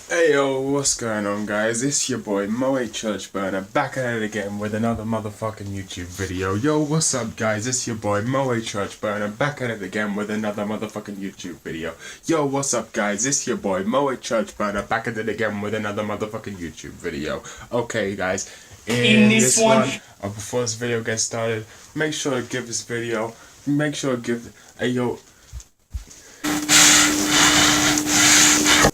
Hey yo, what's going on guys? It's your boy Moe Churchburner back at it again with another motherfucking YouTube video. Yo, what's up guys? It's your boy Moe Churchburner back at it again with another motherfucking YouTube video. Yo, what's up guys? It's your boy Moe Churchburner back at it again with another motherfucking YouTube video. Okay guys, in this one, before this video gets started, make sure to give this video,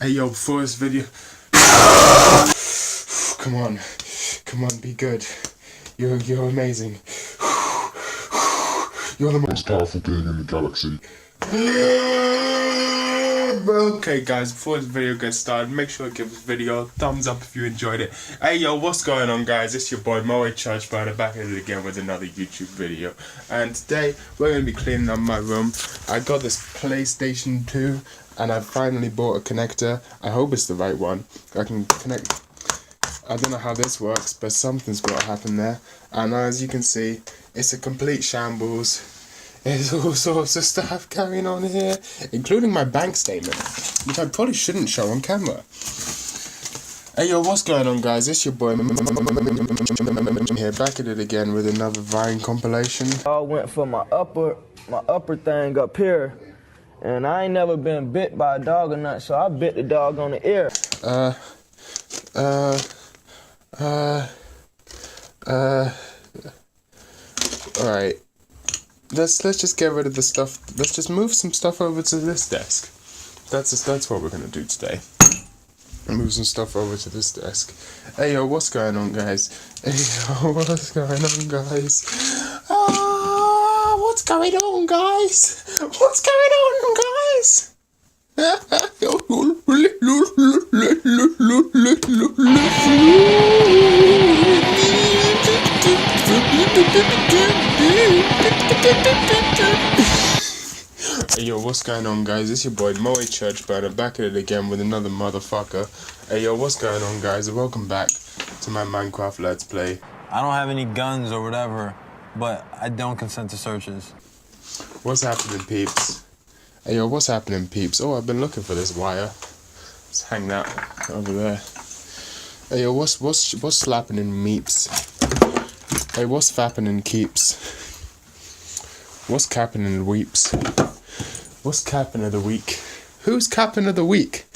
Hey yo, before this video, come on, be good. You're amazing. You're the most powerful being in the galaxy. Okay guys, before this video gets started, make sure to give this video a thumbs up if you enjoyed it. Hey yo, what's going on guys? It's your boy Moe Churchburner back at it again with another YouTube video. And today, we're going to be cleaning up my room. I got this PlayStation 2 and I finally bought a connector. I hope it's the right one. I can connect. I don't know how this works, but something's got to happen there. And as you can see, it's a complete shambles. There's all sorts of stuff going on here, including my bank statement, which I probably shouldn't show on camera. Hey yo, what's going on guys? It's your boy here, back at it again with another Vine compilation. I went for my upper thing up here, and I ain't never been bit by a dog or nothing, so I bit the dog on the ear. Alright. Let's just get rid of the stuff. Let's just move some stuff over to this desk. That's what we're gonna do today. Move some stuff over to this desk. Hey yo, what's going on guys? Hey yo, what's going on guys? What's going on guys? What's going on guys? Hey yo, what's going on guys? It's your boy Moe Churchburner back at it again with another motherfucker. Hey yo, what's going on guys? Welcome back to my Minecraft Let's Play. I don't have any guns or whatever, but I don't consent to searches. What's happening, peeps? Hey yo, what's happening, peeps? Oh, I've been looking for this wire. Let's hang that over there. Hey yo, what's slapping in meeps? Hey, what's fapping in keeps? What's capping in weeps? What's capping of the week? Who's capping of the week?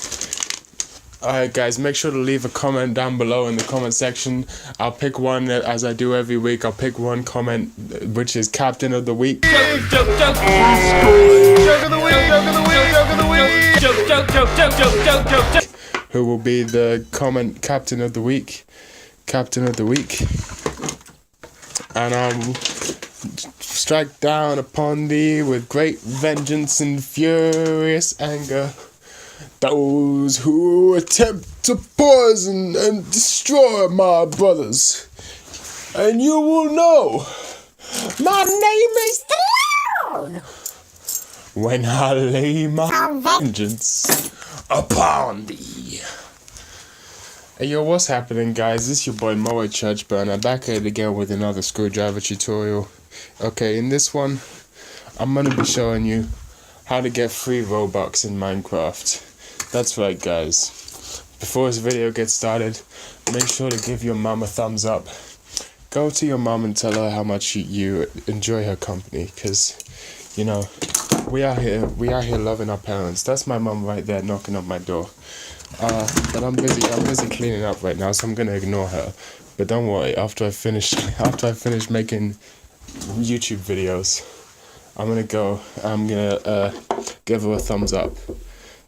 Alright guys, make sure to leave a comment down below in the comment section. I'll pick one as I do every week. I'll pick one comment which is Captain of the Week. Joke of the week, joke of the week, joke. Who will be the comment Captain of the Week? Captain of the Week. And I'll strike down upon thee with great vengeance and furious anger those who attempt to poison and destroy my brothers. And you will know my name is the Lord when I lay my vengeance upon thee. Hey yo, what's happening guys? It's your boy Moe Churchburner back at it again with another screwdriver tutorial. Okay, in this one, I'm gonna be showing you how to get free Robux in Minecraft. That's right guys. Before this video gets started, make sure to give your mom a thumbs up. Go to your mom and tell her how much you enjoy her company, cause you know, we are here loving our parents. That's my mom right there knocking on my door. But I'm busy cleaning up right now, so I'm gonna ignore her. But don't worry, after I finish making YouTube videos, I'm gonna give her a thumbs up.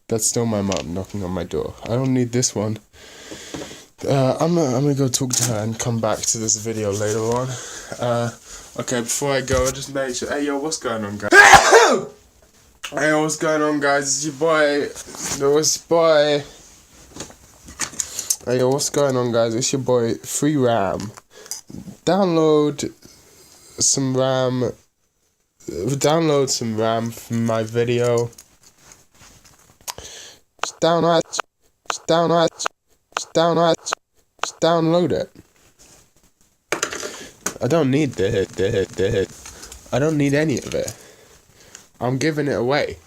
That's still my mom knocking on my door. I don't need this one. I'm gonna go talk to her and come back to this video later on. Okay, before I go, just make sure. Hey yo, what's going on, guys? Hey yo, what's going on, guys? It's your boy. Hey yo, what's going on guys? It's your boy Free Ram. Download some RAM from my video. Just download it. I don't need the hit. I don't need any of it. I'm giving it away.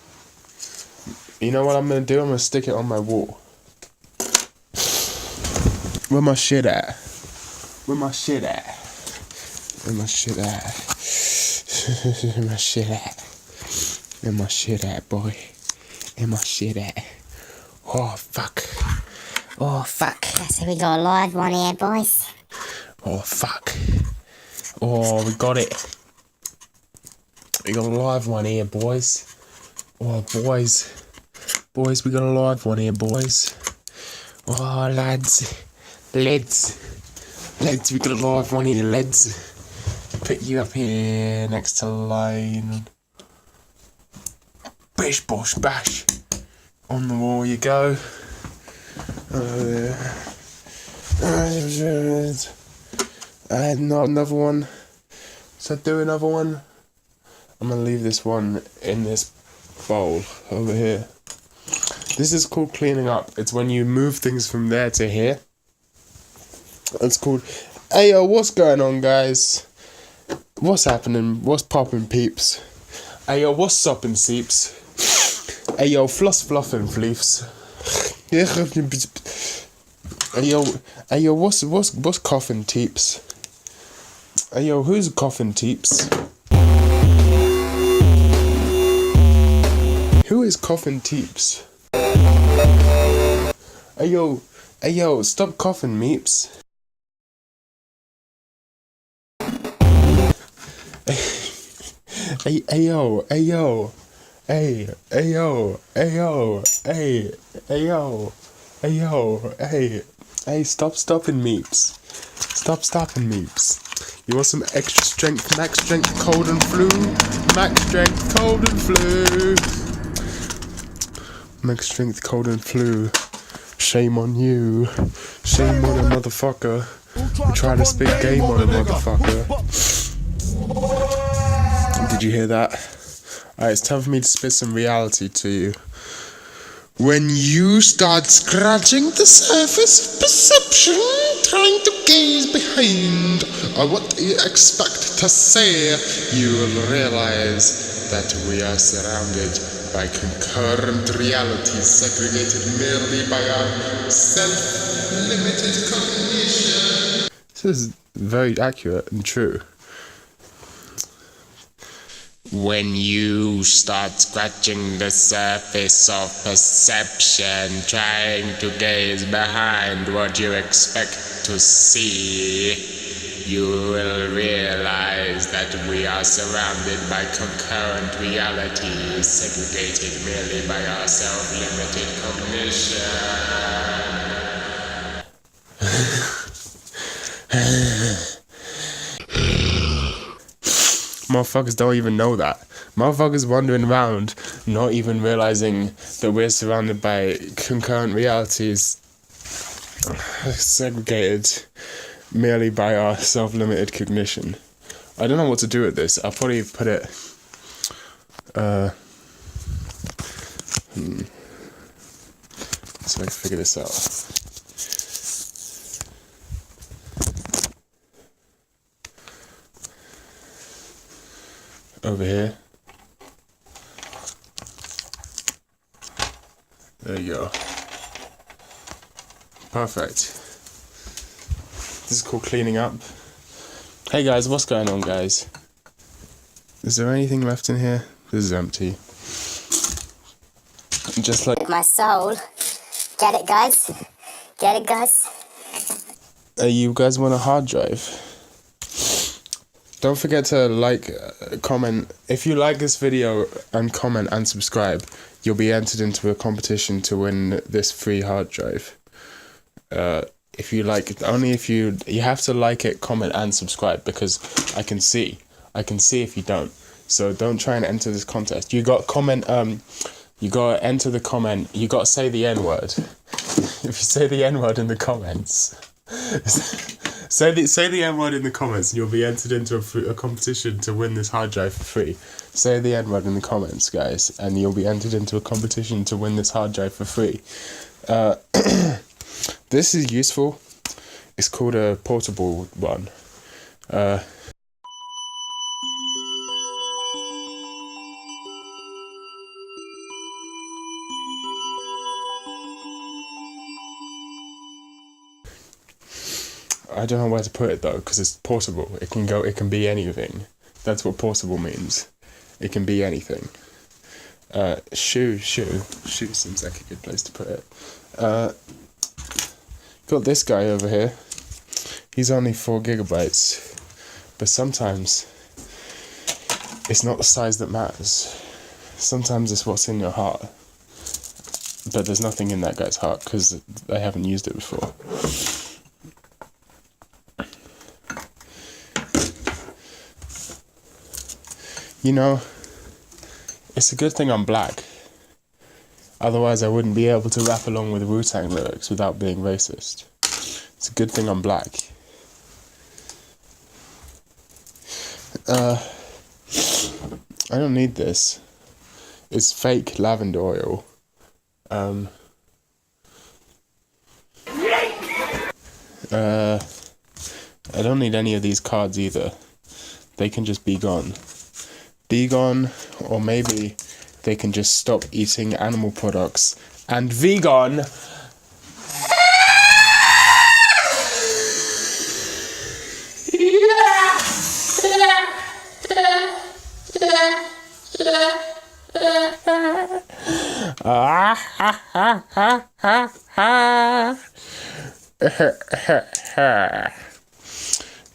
You know what I'm gonna do? I'm gonna stick it on my wall. Where my shit at? Where my shit at? Where my shit at? Where my shit at? Where my shit at, boy? Where my shit at? Oh, fuck. Oh, fuck. So we got a live one here, boys. Oh, fuck. Oh, we got it. We got a live one here, boys. Oh, boys. Boys, we got a live one here, boys. Oh, lads. Lads, we got a live one here, lads. Put you up here next to line. Bish, bosh, bash. On the wall you go. Not another one. So do another one. I'm gonna leave this one in this bowl over here. This is called cleaning up. It's when you move things from there to here. It's called, hey yo, what's going on, guys? What's happening? What's poppin', peeps? Hey yo, what's soppin', seeps? Hey yo, fluffin' fleefs. Hey yo, what's coffin, teeps? Hey yo, who's coffin, teeps? Who is coffin, teeps? Hey yo, stop coughing, meeps. Hey yo, stop stopping, meeps. Stop stopping, meeps. You want some extra strength, max strength, cold and flu? Max strength, cold and flu. Max strength, cold and flu. Shame on you. Shame on a motherfucker. We try to spit game on a motherfucker. Did you hear that? Alright, it's time for me to spit some reality to you. When you start scratching the surface of perception, trying to gaze behind what you expect to say, you will realize that we are surrounded by concurrent realities segregated merely by our self-limited cognition. This is very accurate and true. When you start scratching the surface of perception, trying to gaze behind what you expect to see, you will realize that we are surrounded by concurrent realities, segregated merely by our self-limited cognition. Motherfuckers don't even know that. Motherfuckers wandering around, not even realizing that we're surrounded by concurrent realities, segregated merely by our self-limited cognition. I don't know what to do with this. I'll probably put it so I can figure this out. Over here. There you go. Perfect. This is called cleaning up. Hey guys, what's going on, guys? Is there anything left in here? This is empty. Just like My soul. Get it, guys? Get it, guys? you guys want a hard drive? Don't forget to like, comment. If you like this video and comment and subscribe, you'll be entered into a competition to win this free hard drive. If you like, only if you have to like it, comment and subscribe, because I can see if you don't. So don't try and enter this contest. You got comment, you gotta enter the comment, you gotta say the N-word. If you say the N-word in the comments, say the N-word in the comments, and you'll be entered into a competition to win this hard drive for free. Say the N-word in the comments, guys, and you'll be entered into a competition to win this hard drive for free. This is useful. It's called a portable one. I don't know where to put it though, because it's portable. It can be anything. That's what portable means. It can be anything. Shoe seems like a good place to put it. Got this guy over here. He's only 4 gigabytes, but sometimes it's not the size that matters. Sometimes it's what's in your heart. But there's nothing in that guy's heart because I haven't used it before. You know, it's a good thing I'm black. Otherwise I wouldn't be able to rap along with Wu-Tang lyrics without being racist. It's a good thing I'm black. I don't need this. It's fake lavender oil. I don't need any of these cards either. They can just be gone. Be gone, or maybe they can just stop eating animal products and vegan.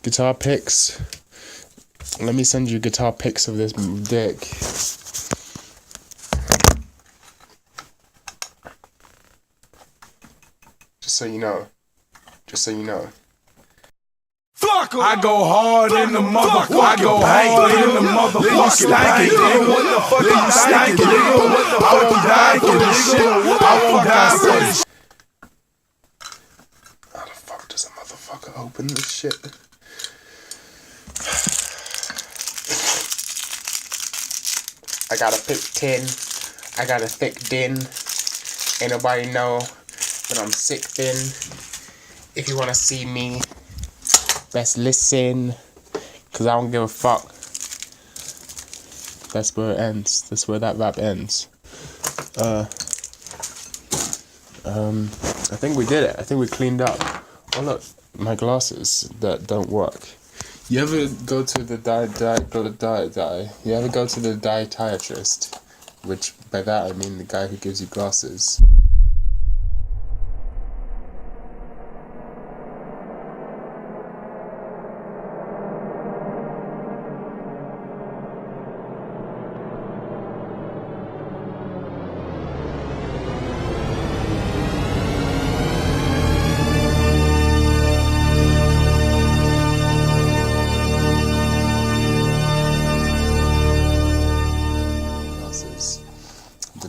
Guitar picks. Let me send you guitar pics of this dick. Just so you know. I go hard in the motherfucker. I go hard in the motherfucker. Stank it, nigga. What the fuck you stank it, nigga? What the fuck you die for this shit? I won't die for this shit. How the fuck does a motherfucker open this shit? I got a thick tin. I got a thick din. Ain't nobody know that I'm sick thin. If you wanna see me, best listen, cause I don't give a fuck. That's where it ends. That's where that rap ends. I think we did it. I think we cleaned up. Oh look, my glasses that don't work. You ever go to the You ever go to the dietitianist? Which by that I mean the guy who gives you glasses.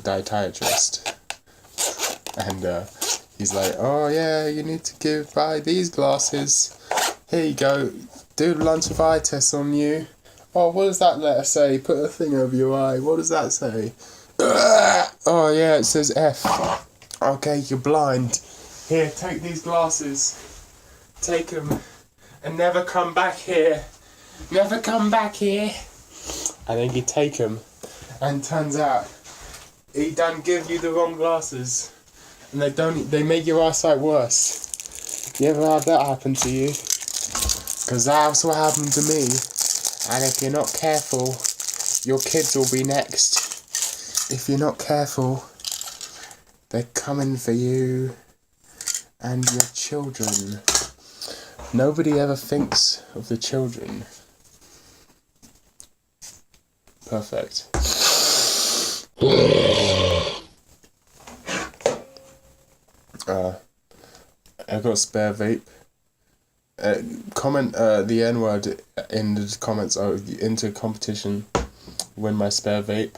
Dietitianist, and he's like, oh yeah, you need to buy these glasses. Here you go, do lungivitis on you. Oh, what does that letter say? Put a thing over your eye. What does that say? Oh yeah, it says F. Okay, you're blind. Here, take these glasses. Take them and never come back here. Never come back here. And then you take them, and turns out he done give you the wrong glasses, and they make your eyesight worse. You ever had that happen to you? Cause that's what happened to me. And if you're not careful, your kids will be next. If you're not careful, they're coming for you and your children. Nobody ever thinks of the children. Perfect. I got a spare vape. Comment the N-word in the comments into competition. Win my spare vape.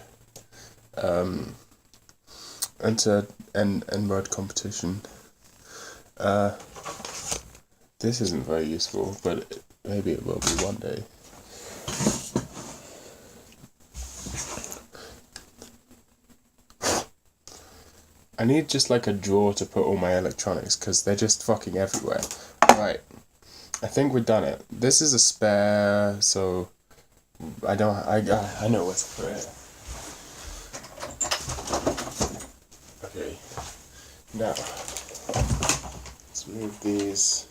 Enter N-word competition. This isn't very useful, but maybe it will be one day. I need just like a drawer to put all my electronics because they're just fucking everywhere. Right, I think we've done it. This is a spare, so I know where to put it. Okay, now let's move these.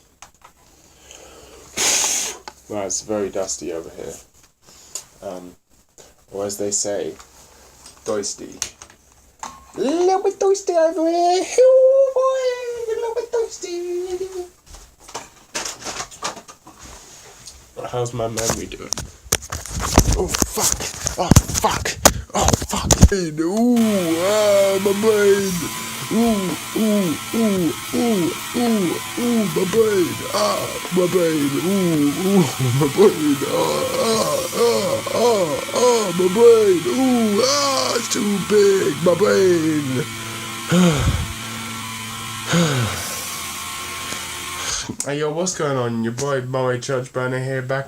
Well, it's very dusty over here. Or as they say, doisty. A little bit doisty over here. Oh boy, a little bit doisty. How's my memory doing? Oh fuck! Oh fuck! Oh fuck! Ooh, my brain! Ooh, my brain! My brain! Ooh, my brain! My brain! Ooh, it's too big! My brain! Hey yo, what's going on? Your boy Murray Church Burner here, back